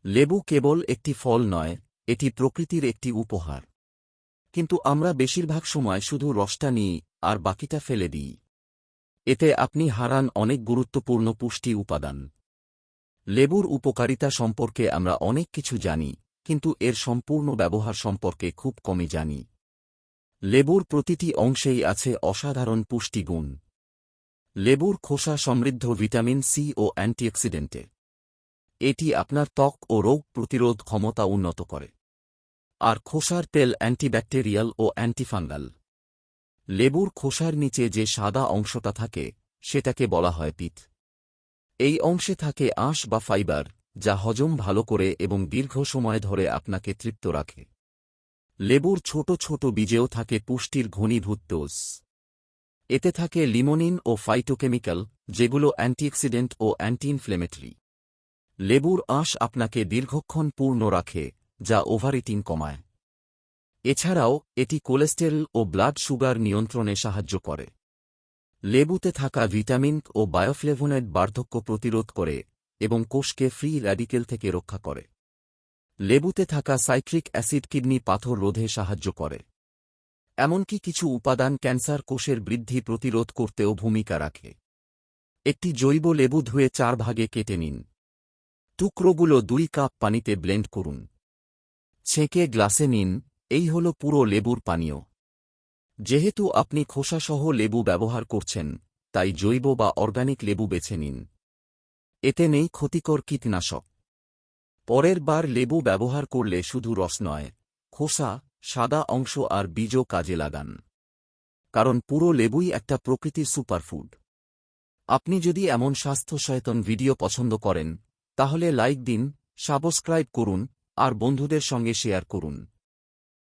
লেবু কেবল একটি ফল নয়, এটি প্রকৃতির একটি উপহার। কিন্তু আমরা বেশিরভাগ সময় শুধু রসটা নিই আর বাকিটা ফেলে দিই। এতে আপনি হারান অনেক গুরুত্বপূর্ণ পুষ্টি উপাদান। লেবুর উপকারিতা সম্পর্কে আমরা অনেক কিছু জানি, কিন্তু এর সম্পূর্ণ ব্যবহার সম্পর্কে খুব কমই জানি। লেবুর প্রতিটি অংশেই আছে অসাধারণ পুষ্টিগুণ। লেবুর খোসা সমৃদ্ধ ভিটামিন সি ও অ্যান্টিঅক্সিডেন্টে। এটি আপনার ত্বক ও রোগ প্রতিরোধ ক্ষমতা উন্নত করে। আর খোসার তেল অ্যান্টিব্যাকটেরিয়াল ও অ্যান্টিফাঙ্গাল। লেবুর খোসার নিচে যে সাদা অংশটা থাকে, সেটাকে বলা হয় পিথ। এই অংশে থাকে আঁশ বা ফাইবার, যা হজম ভালো করে এবং দীর্ঘ সময় ধরে আপনাকে তৃপ্ত রাখে। লেবুর ছোট ছোট বীজেও থাকে পুষ্টির ঘনীভূত ডোজ। এতে থাকে লিমোনিন ও ফাইটোকেমিক্যাল, যেগুলো অ্যান্টিঅক্সিডেন্ট ও অ্যান্টি ইনফ্লেমেটরি। লেবুর আঁশ আপনাকে দীর্ঘক্ষণ পূর্ণ রাখে, যা ওভারইটিং কমায়। এছাড়াও এটি কোলেস্টেরল ও ব্লাড সুগার নিয়ন্ত্রণে সাহায্য করে। লেবুতে থাকা ভিটামিন ও বায়োফ্লেভোনয়েড বার্ধক্য প্রতিরোধ করে এবং কোষকে ফ্রি র্যাডিকেল থেকে রক্ষা করে। লেবুতে থাকা সাইট্রিক অ্যাসিড কিডনি পাথর রোধে সাহায্য করে। এমনকি কিছু উপাদান ক্যান্সার কোষের বৃদ্ধি প্রতিরোধ করতেও ভূমিকা রাখে। একটি জৈব লেবু ধুয়ে 4 ভাগে কেটে নিন। টুকরোগুলো 2 কাপ পানিতে ব্লেন্ড করুন। ছেঁকে গ্লাসে নিন। এই হল পুরো লেবুর পানীয়। যেহেতু আপনি খোসাসহ লেবু ব্যবহার করছেন, তাই জৈব বা অর্গানিক লেবু বেছে নিন। এতে নেই ক্ষতিকর কীটনাশক। পরের বার লেবু ব্যবহার করলে শুধু রস নয়, খোসা, সাদা অংশ আর বীজও কাজে লাগান। কারণ পুরো লেবুই একটা প্রকৃতির সুপারফুড। আপনি যদি এমন স্বাস্থ্য সচেতন ভিডিও পছন্দ করেন, তাহলে লাইক দিন, সাবস্ক্রাইব করুন আর বন্ধুদের সঙ্গে শেয়ার করুন।